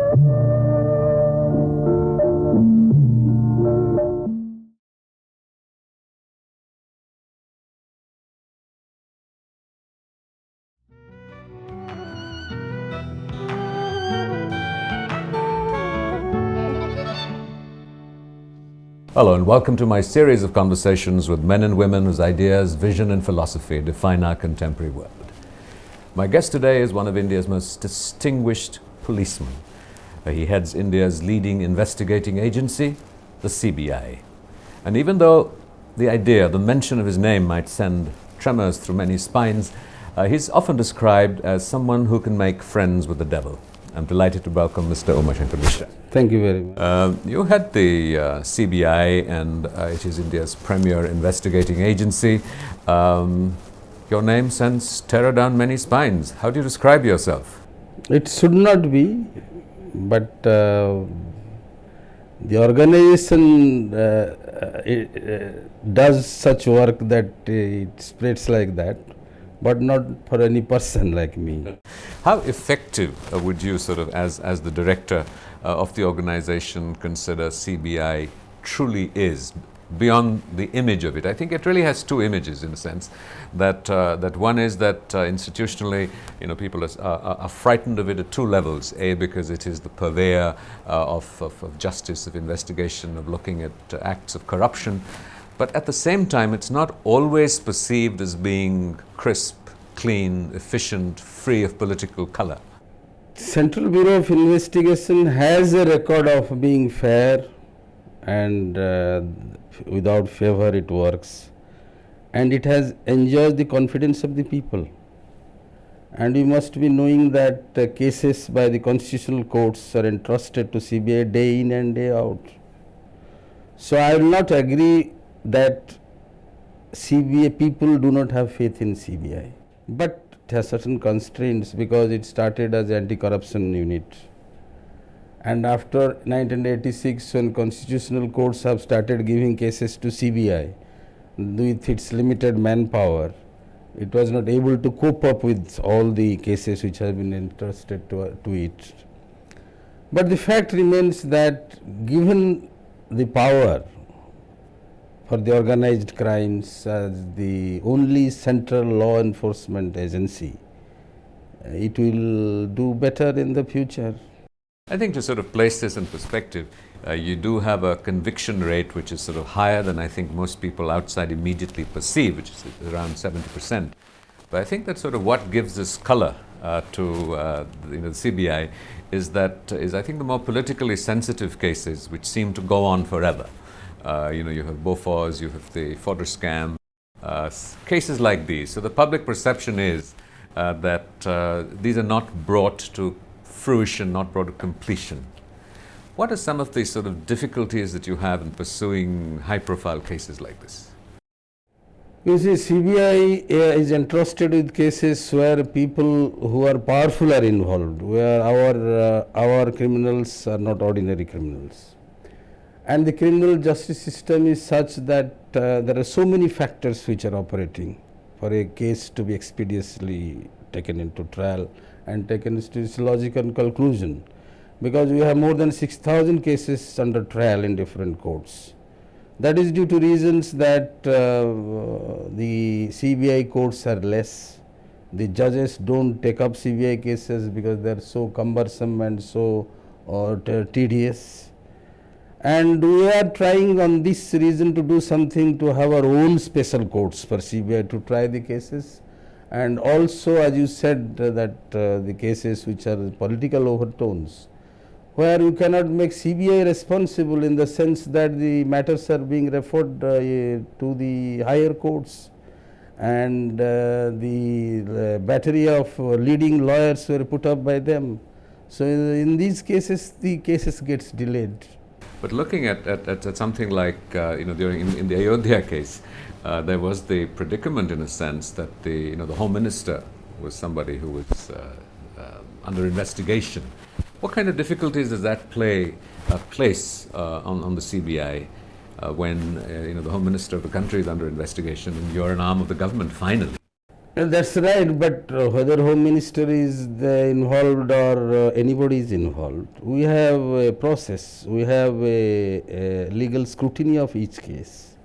Hello and welcome to my series of conversations with men and women whose ideas, vision and philosophy define our contemporary world. My guest today is one of India's most distinguished policemen. He heads India's leading investigating agency, the CBI. And even though the mention of his name might send tremors through many spines, he's often described as someone who can make friends with the devil. I'm delighted to welcome Mr. Uma Shankar Mishra. Thank you very much. You head the CBI, and it is India's premier investigating agency. Your name sends terror down many spines. How do you describe yourself? It should not be, but the organization does such work that it spreads like that, but not for any person like me. How effective would you as the director of the organization consider CBI truly is, beyond the image of it? I think it really has two images in a sense. That one is that institutionally, people are frightened of it at two levels. A, because it is the purveyor of justice, of investigation, of looking at acts of corruption. But at the same time, it's not always perceived as being crisp, clean, efficient, free of political color. Central Bureau of Investigation has a record of being fair, and without favor it works, and it has enjoyed the confidence of the people. And we must be knowing that cases by the constitutional courts are entrusted to CBI day in and day out. So I will not agree that CBI people do not have faith in CBI, but it has certain constraints because it started as anti-corruption unit, and after 1986, when constitutional courts have started giving cases to CBI with its limited manpower, it was not able to cope up with all the cases which have been entrusted to it. But the fact remains that given the power for the organized crimes as the only central law enforcement agency, it will do better in the future. I think to place this in perspective, you do have a conviction rate which is higher than I think most people outside immediately perceive, which is around 70%. But I think that what gives this color to the CBI is I think the more politically sensitive cases which seem to go on forever. You have Bofors, you have the fodder scam, cases like these. So the public perception is that these are not brought to fruition, not brought to completion. What are some of the difficulties that you have in pursuing high-profile cases like this? You see, CBI is entrusted with cases where people who are powerful are involved, where our criminals are not ordinary criminals. And the criminal justice system is such that there are so many factors which are operating for a case to be expeditiously taken into trial and taken to its logical conclusion, because we have more than 6,000 cases under trial in different courts. That is due to reasons that the CBI courts are less. The judges don't take up CBI cases because they are so cumbersome and so tedious. And we are trying on this reason to do something to have our own special courts for CBI to try the cases. And also, as you said, that the cases which are political overtones, where you cannot make CBI responsible in the sense that the matters are being referred to the higher courts, and the battery of leading lawyers were put up by them. So in these cases, the cases gets delayed. But looking at something like during in the Ayodhya case, there was the predicament in a sense that the Home Minister was somebody who was under investigation. What kind of difficulties does that place on the CBI when the Home Minister of the country is under investigation and you're an arm of the government finally? That's right, but whether Home Minister is involved or anybody is involved, we have a process, we have a legal scrutiny of each case.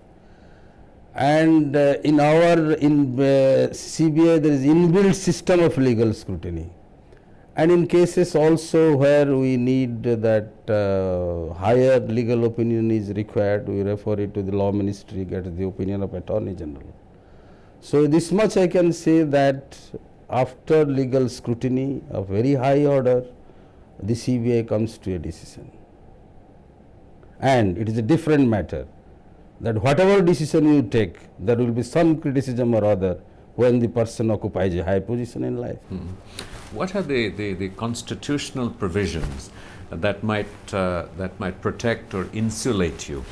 And in CBI there is inbuilt system of legal scrutiny. And in cases also where we need that higher legal opinion is required, we refer it to the Law Ministry, get the opinion of Attorney General. So this much I can say that after legal scrutiny of very high order, the CBI comes to a decision. And it is a different matter that whatever decision you take, there will be some criticism or other when the person occupies a high position in life. What are the constitutional provisions that might protect or insulate you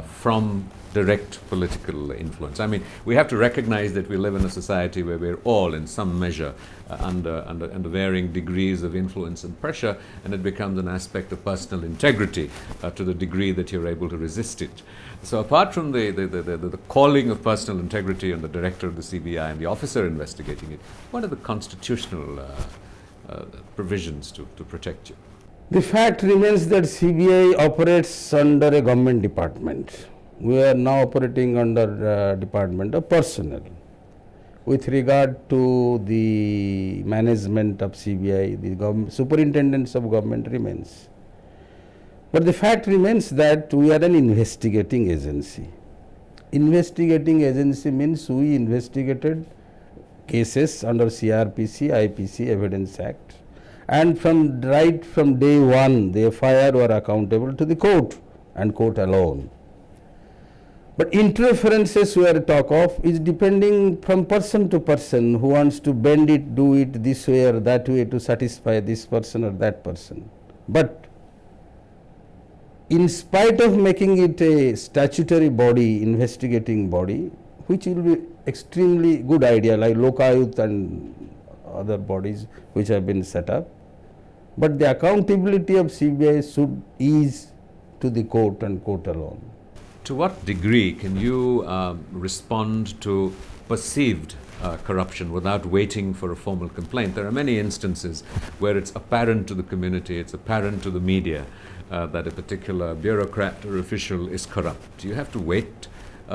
from direct political influence? I mean, we have to recognize that we live in a society where we're all in some measure under varying degrees of influence and pressure, and it becomes an aspect of personal integrity to the degree that you're able to resist it. So apart from the calling of personal integrity on the director of the CBI and the officer investigating it, what are the constitutional provisions to protect you? The fact remains that CBI operates under a government department. We are now operating under Department of Personnel. With regard to the management of CBI, the superintendence of government remains. But the fact remains that we are an investigating agency. Investigating agency means we investigated cases under CRPC, IPC, Evidence Act, and right from day one, the FIR were accountable to the court and court alone. But interferences we are talk of is depending from person to person who wants to bend it, do it this way or that way to satisfy this person or that person. But in spite of making it a statutory body, investigating body, which will be extremely good idea like Lokayut and other bodies which have been set up, but the accountability of CBI should ease to the court and court alone. To what degree can you respond to perceived corruption without waiting for a formal complaint? There are many instances where it's apparent to the community, it's apparent to the media that a particular bureaucrat or official is corrupt. Do you have to wait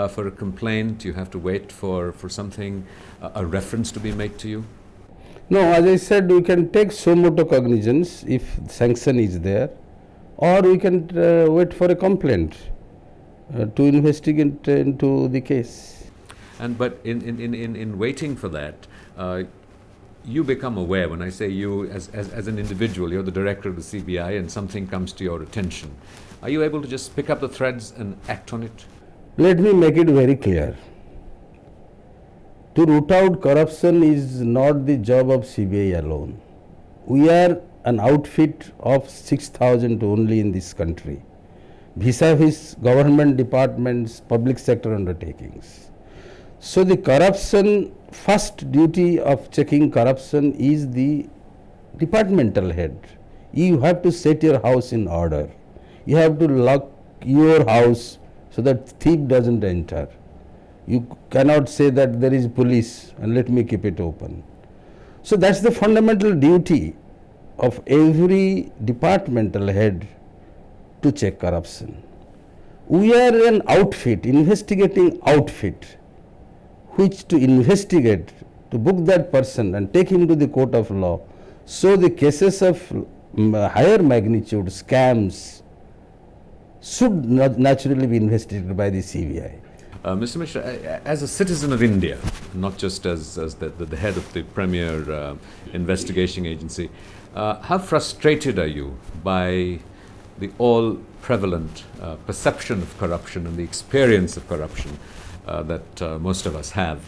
for a complaint? Do you have to wait for something, a reference to be made to you? No, as I said, we can take suo motu cognizance if sanction is there, or we can wait for a complaint to investigate into the case. But in waiting for that, you become aware. When I say you as an individual, you're the director of the CBI and something comes to your attention. Are you able to just pick up the threads and act on it? Let me make it very clear. To root out corruption is not the job of CBI alone. We are an outfit of 6,000 only in this country, vis-a-vis government departments, public sector undertakings. So the corruption, first duty of checking corruption is the departmental head. You have to set your house in order. You have to lock your house so that thief doesn't enter. You cannot say that there is police and let me keep it open. So that's the fundamental duty of every departmental head to check corruption. We are an outfit, investigating outfit, which to investigate, to book that person and take him to the court of law. So the cases of higher magnitude, scams, should naturally be investigated by the CBI. Mr. Mishra, as a citizen of India, not just as the head of the premier investigation agency, how frustrated are you by the all-prevalent perception of corruption and the experience of corruption that most of us have?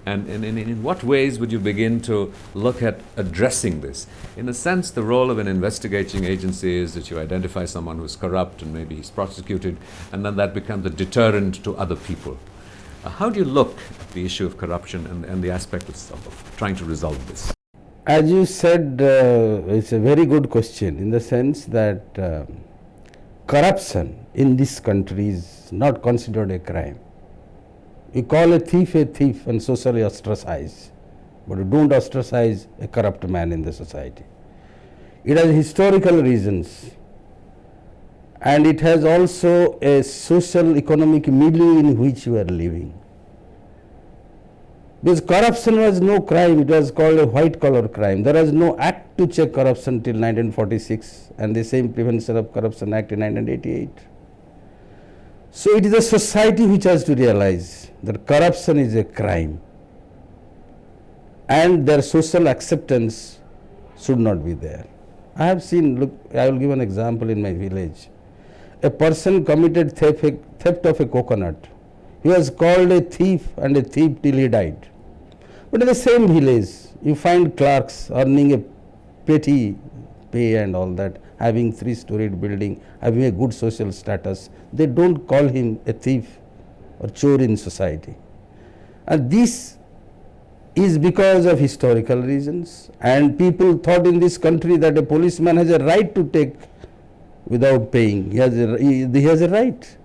And in what ways would you begin to look at addressing this? In a sense, the role of an investigating agency is that you identify someone who's corrupt and maybe he's prosecuted, and then that becomes a deterrent to other people. How do you look at the issue of corruption and the aspect of trying to resolve this? As you said, it's a very good question in the sense that corruption in this country is not considered a crime. You call a thief and socially ostracize. but you don't ostracize a corrupt man in the society. It has historical reasons, and it has also a social economic milieu in which we are living. Because corruption was no crime, it was called a white collar crime. There was no act to check corruption till 1946 and the same Prevention of Corruption Act in 1988. So it is the society which has to realize that corruption is a crime and their social acceptance should not be there. I have seen, look, I will give an example in my village. A person committed theft of a coconut. He was called a thief and a thief till he died. But in the same village, you find clerks earning a petty pay and all that, having 3-storied building, having a good social status. They don't call him a thief or chore in society. And this is because of historical reasons, and people thought in this country that a policeman has a right to take without paying. He has a right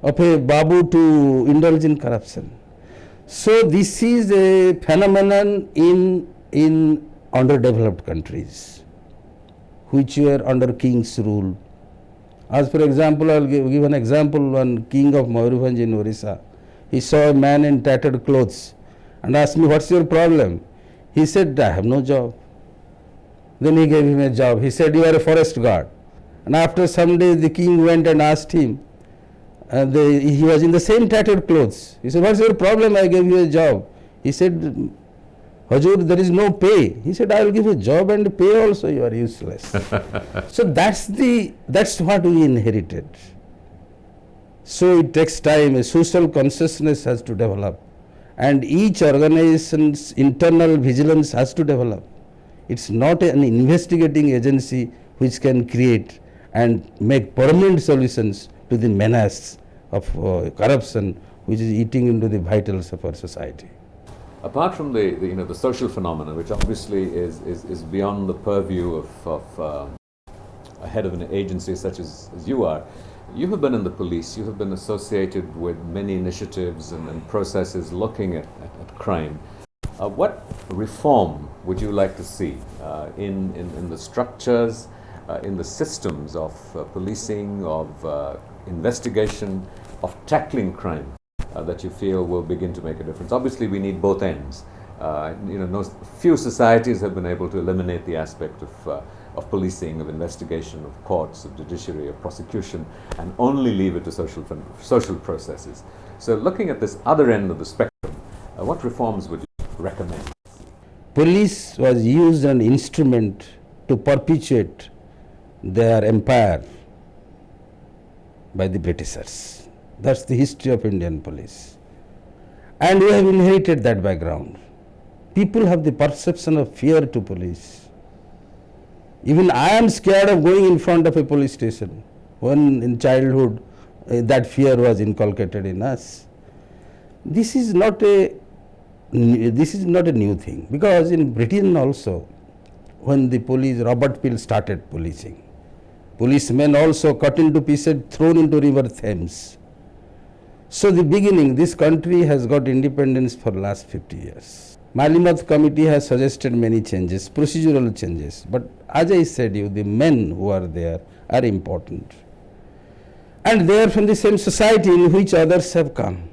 of a babu to indulge in corruption. So this is a phenomenon in underdeveloped countries which were under king's rule. As for example, I will give an example. One king of Mayurbhanj in Orissa, he saw a man in tattered clothes and asked me, "What's your problem?" He said, "I have no job." Then he gave him a job. He said, "You are a forest guard." And after some days the king went and asked him, he was in the same tattered clothes. He said, "What's your problem? I gave you a job." He said, "Hajur, there is no pay." He said, "I will give you a job and pay also, you are useless." So that's what we inherited. So it takes time. A social consciousness has to develop, and each organization's internal vigilance has to develop. It's not an investigating agency which can create and make permanent solutions to the menace of corruption which is eating into the vitals of our society. Apart from the social phenomena, which obviously is beyond the purview of a head of an agency such as you are, you have been in the police, you have been associated with many initiatives and processes looking at crime. What reform would you like to see in the structures, in the systems of policing, of investigation, of tackling crime that you feel will begin to make a difference? Obviously, we need both ends. Few societies have been able to eliminate the aspect of policing, of investigation, of courts, of judiciary, of prosecution, and only leave it to social processes. So, looking at this other end of the spectrum, what reforms would you recommend? Police was used as an instrument to perpetuate their empire by the Britishers. That's the history of Indian police. And we have inherited that background. People have the perception of fear to police. Even I am scared of going in front of a police station. When in childhood that fear was inculcated in us. This is not a new thing, because in Britain also, when the police, Robert Peel started policing, policemen also cut into pieces, thrown into river Thames. So the beginning, this country has got independence for last 50 years. Malimath committee has suggested many changes, procedural changes, but as I said you, the men who are there are important. And they are from the same society in which others have come.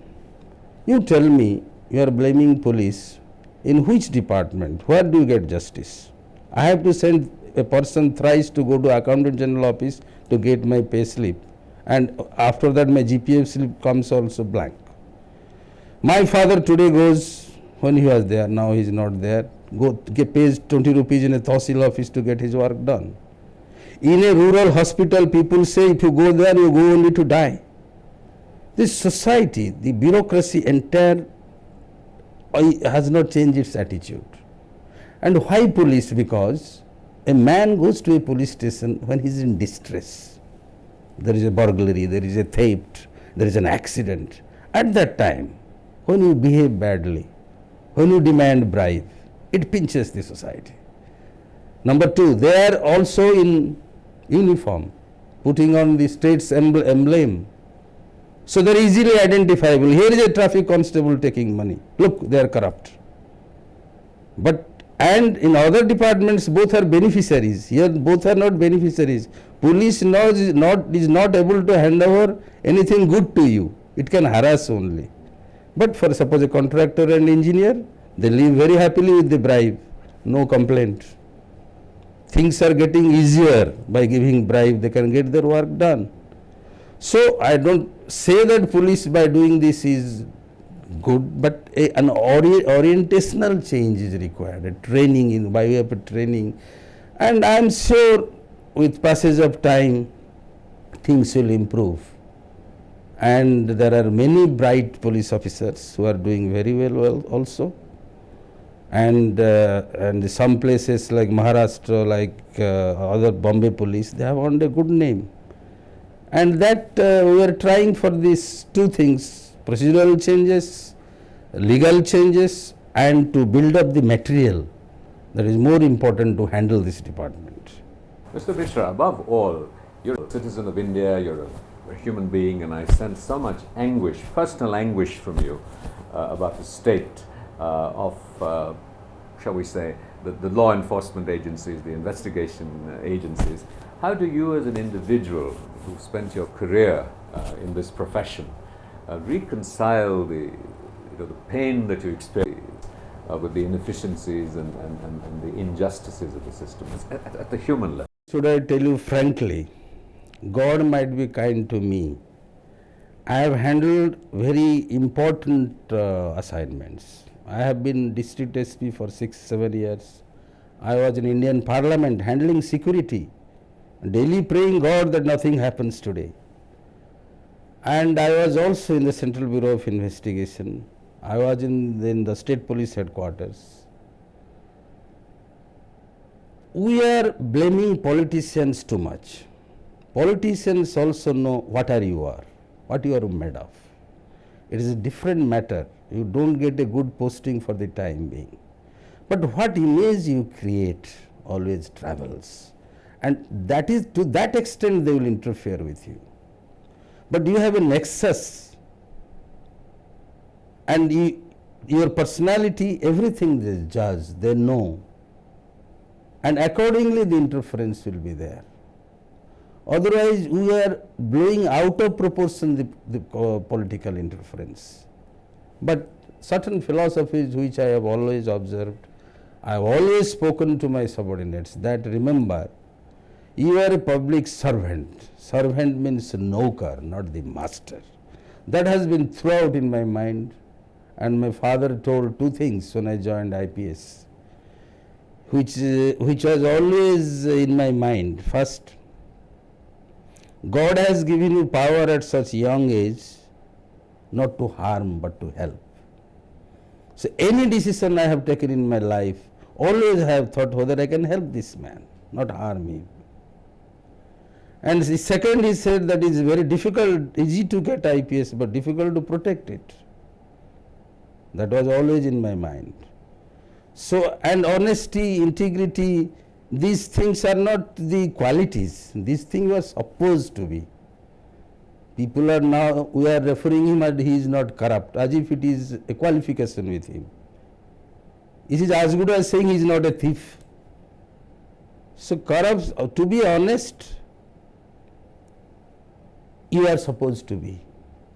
You tell me, you are blaming police, in which department, where do you get justice? I have to send a person thrice to go to Accountant General office to get my pay slip, and after that my GPF slip comes also blank. My father today goes, when he was there, now he is not there, pays 20 rupees in a Tahsil office to get his work done. In a rural hospital, people say if you go there, you go only to die. This society, the bureaucracy entire has not changed its attitude. And why police? Because a man goes to a police station when he is in distress. There is a burglary, there is a theft, there is an accident. At that time, when you behave badly, when you demand bribe, it pinches the society. Number two, they are also in uniform, putting on the state's emblem. So they are easily identifiable. Here is a traffic constable taking money. Look, they are corrupt. But and in other departments both are beneficiaries. Here both are not beneficiaries. Police is not able to hand over anything good to you. It can harass only. But for suppose a contractor and engineer, they live very happily with the bribe, no complaint. Things are getting easier by giving bribe, they can get their work done. So I don't say that police by doing this is good, but an orientational change is required, a training in by way of a training, and I am sure with passage of time things will improve. And there are many bright police officers who are doing very well also. And some places like Maharashtra, like other Bombay police, they have earned a good name. And that we are trying for these two things, procedural changes, legal changes, and to build up the material that is more important to handle this department. Mr. Mishra, above all, you're a citizen of India, you're a human being, and I sense so much anguish, personal anguish from you about the state of, shall we say, the law enforcement agencies, the investigation agencies. How do you as an individual who spent your career in this profession reconcile the pain that you experience with the inefficiencies and the injustices of the system at the human level? Should I tell you frankly, God might be kind to me. I have handled very important assignments. I have been district SP for 6-7 years. I was in Indian Parliament handling security, daily praying God that nothing happens today. And I was also in the Central Bureau of Investigation. I was in the State Police Headquarters. We are blaming politicians too much. Politicians also know what you are made of. It is a different matter. You don't get a good posting for the time being. But what image you create always travels. And that is, to that extent they will interfere with you. But you have a nexus, and your personality, everything they judge, they know. And accordingly the interference will be there. Otherwise, we are blowing out of proportion the political interference. But certain philosophies which I have always observed, I have always spoken to my subordinates that remember, you are a public servant. Servant means naukar, not the master. That has been throughout in my mind, and my father told two things when I joined IPS, which was always in my mind. First, God has given you power at such young age not to harm but to help. So any decision I have taken in my life, always I have thought whether I can help this man, not harm him. And the second, he said that it is very difficult, easy to get IPS but difficult to protect it. That was always in my mind. So, and honesty, integrity, these things are not the qualities, these things were supposed to be. People are now, we are referring him as he is not corrupt, as if it is a qualification with him. It is as good as saying he is not a thief. So corrupt, to be honest, you are supposed to be.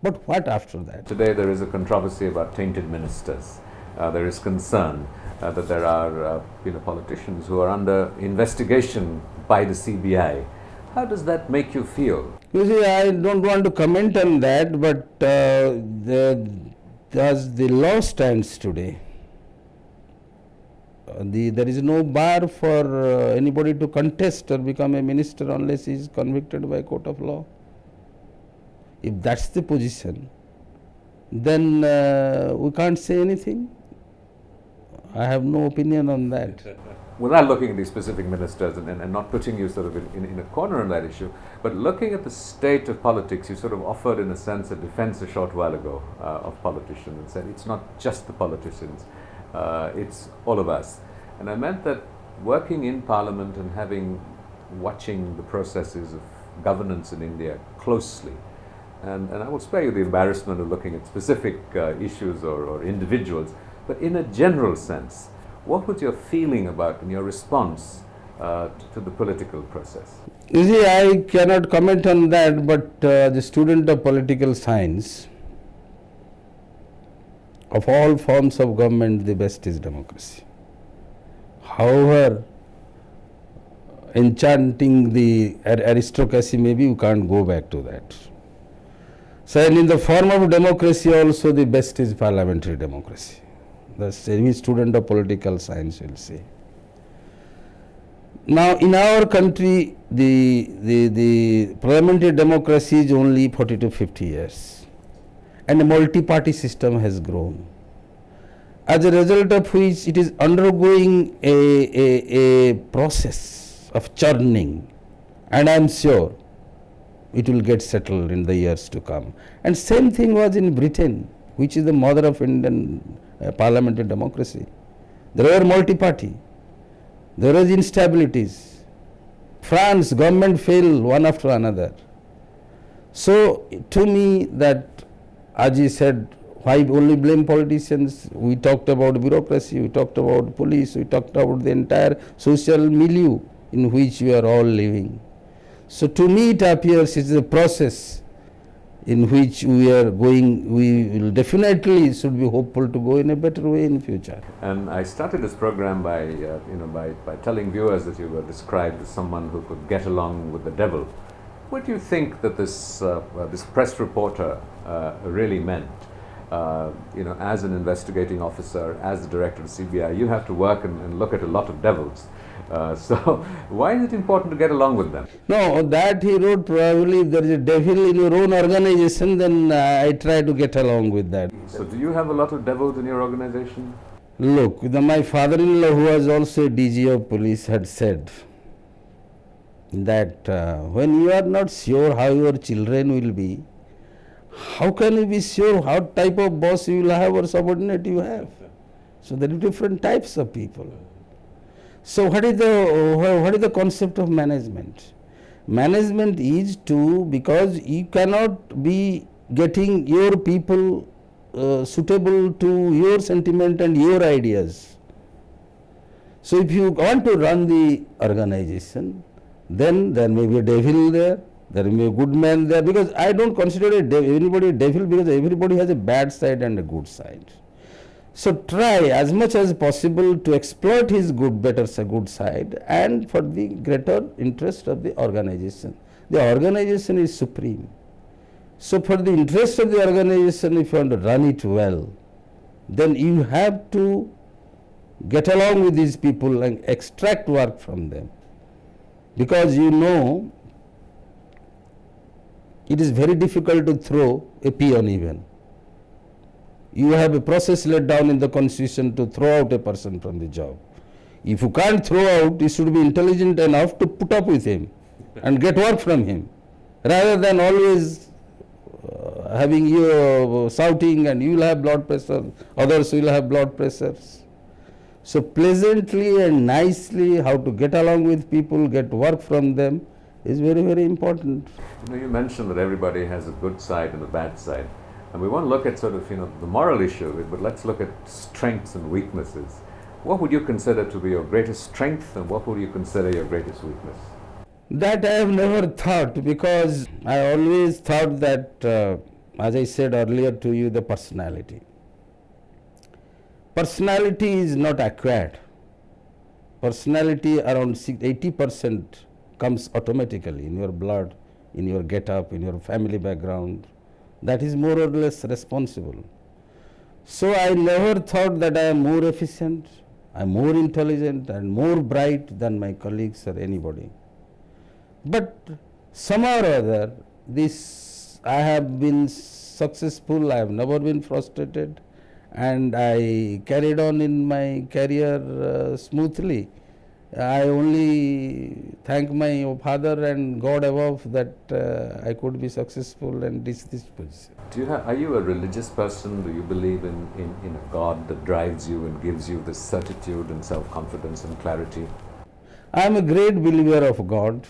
But what after that? Today there is a controversy about tainted ministers. There is concern that there are politicians who are under investigation by the CBI. How does that make you feel? You see, I don't want to comment on that, but as the law stands today, there is no bar for anybody to contest or become a minister unless he is convicted by a court of law. If that's the position, then we can't say anything. I have no opinion on that. Without looking at these specific ministers and not putting you sort of in a corner on that issue, but looking at the state of politics, you sort of offered in a sense a defense a short while ago of politicians and said it's not just the politicians, it's all of us. And I meant that working in Parliament and watching the processes of governance in India closely, and I will spare you the embarrassment of looking at specific issues or individuals, but in a general sense, what was your feeling about and your response to the political process? You see, I cannot comment on that, but the student of political science, of all forms of government, the best is democracy. However enchanting the aristocracy may be, you can't go back to that. So, and in the form of democracy also, the best is parliamentary democracy. That's any student of political science will say. Now, in our country, the parliamentary democracy is only 40 to 50 years, and a multi-party system has grown. As a result of which, it is undergoing a process of churning, and I am sure it will get settled in the years to come. And same thing was in Britain, which is the mother of Indian parliamentary democracy. There were multi-party. There was instabilities. France, government fell one after another. So, to me that, as you said, why only blame politicians? We talked about bureaucracy, we talked about police, we talked about the entire social milieu in which we are all living. So, to me it appears it is a process in which we are going, we will definitely should be hopeful to go in a better way in future. And I started this program by, by telling viewers that you were described as someone who could get along with the devil. What do you think that this press reporter really meant? As an investigating officer, as the director of CBI, you have to work and look at a lot of devils. So why is it important to get along with them? No, that he wrote, probably if there is a devil in your own organization, then I try to get along with that. So do you have a lot of devils in your organization? Look, my father-in-law, who was also a DG of police, had said that when you are not sure how your children will be, how can you be sure what type of boss you will have or subordinate you have? So there are different types of people. So what is the concept of management? Management is because you cannot be getting your people suitable to your sentiment and your ideas. So if you want to run the organization, then there may be a devil there may be a good man there, because I don't consider anybody a devil, because everybody has a bad side and a good side. So try as much as possible to exploit his good side, and for the greater interest of the organization. The organization is supreme. So for the interest of the organization, if you want to run it well, then you have to get along with these people and extract work from them. Because it is very difficult to throw a peon even. You have a process laid down in the constitution to throw out a person from the job. If you can't throw out, you should be intelligent enough to put up with him and get work from him, rather than always having you shouting and you will have blood pressure, others will have blood pressures. So pleasantly and nicely how to get along with people, get work from them is very, very important. You mentioned that everybody has a good side and a bad side. And we want to look at sort of, the moral issue of it, but let's look at strengths and weaknesses. What would you consider to be your greatest strength, and what would you consider your greatest weakness? That I have never thought, because I always thought that, as I said earlier to you, the personality. Personality is not acquired. Personality around 80% comes automatically in your blood, in your get-up, in your family background. That is more or less responsible. So I never thought that I am more efficient, I am more intelligent and more bright than my colleagues or anybody. But somehow or other, I have been successful, I have never been frustrated, and I carried on in my career smoothly. I only thank my father and God above that I could be successful and reach this position. Are you a religious person? Do you believe in a God that drives you and gives you this certitude and self-confidence and clarity? I am a great believer of God,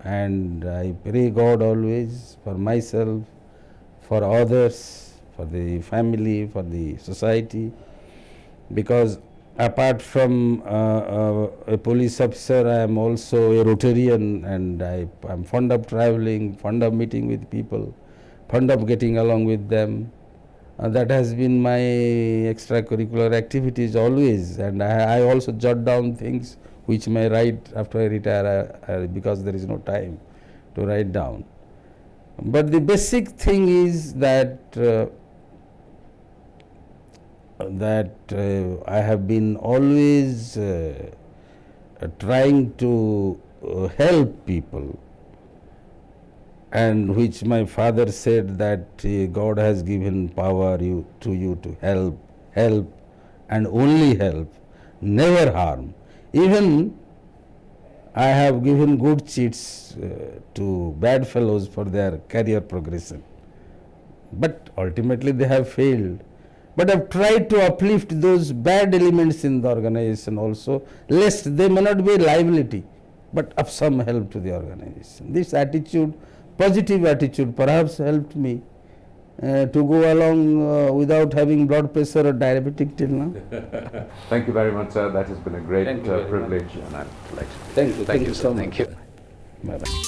and I pray God always for myself, for others, for the family, for the society, because apart from a police officer, I am also a Rotarian, and I'm fond of traveling, fond of meeting with people, fond of getting along with them. That has been my extracurricular activities always, and I also jot down things which may write after I retire because there is no time to write down. But the basic thing is that I have been always trying to help people, and which my father said that God has given power to you to help and only help, never harm. Even I have given good cheats to bad fellows for their career progression, but ultimately they have failed. But I've tried to uplift those bad elements in the organization also, lest they may not be a liability, but of some help to the organization. This attitude, positive attitude, perhaps helped me to go along without having blood pressure or diabetic till now. Thank you very much, sir. That has been a great Thank you very privilege, and I'd like to Thank you. Thank you so much. Thank you. Bye-bye.